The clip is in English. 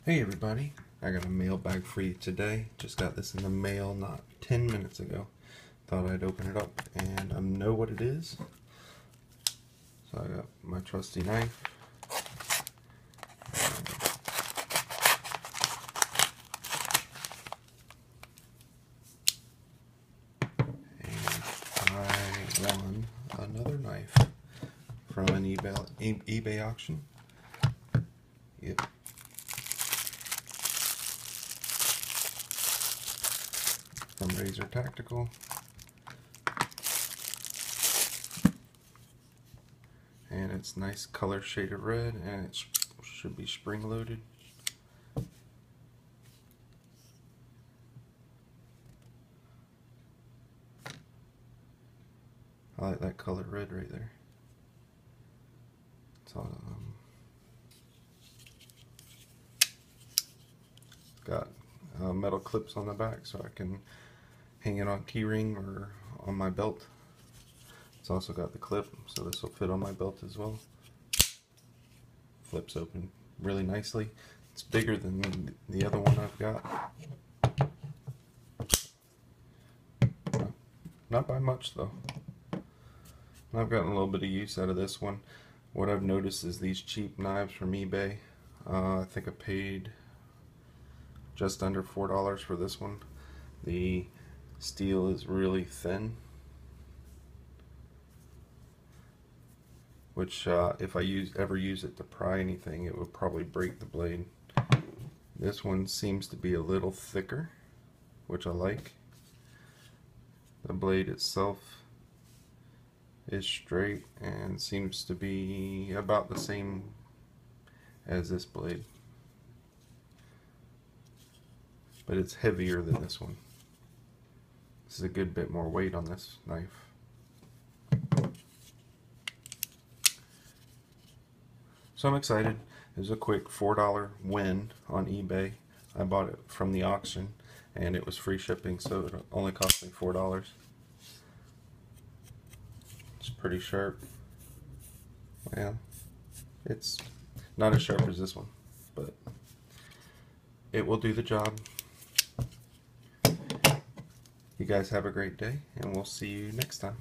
Hey everybody, I got a mail bag for you today. Just got this in the mail not 10 minutes ago. Thought I'd open it up and know what it is. So I got my trusty knife. And I won another knife from an eBay auction. Yep. From Razor Tactical. And it's nice color shaded red, and it should be spring loaded. I like that color red right there. It's got metal clips on the back so I can hang it on keyring or on my belt. It's also got the clip, so this will fit on my belt as well. Flips open really nicely. It's bigger than the other one I've got. Not by much though. I've gotten a little bit of use out of this one. What I've noticed is these cheap knives from eBay. I think I paid just under $4 for this one. The steel is really thin, which if I ever use it to pry anything, it would probably break the blade. This one seems to be a little thicker, which I like. The blade itself is straight and seems to be about the same as this blade, but it's heavier than this one. This is a good bit more weight on this knife. So I'm excited. It was a quick $4 win on eBay. I bought it from the auction and it was free shipping, so it only cost me $4. It's pretty sharp. Well, it's not as sharp as this one, but it will do the job. You guys have a great day, and we'll see you next time.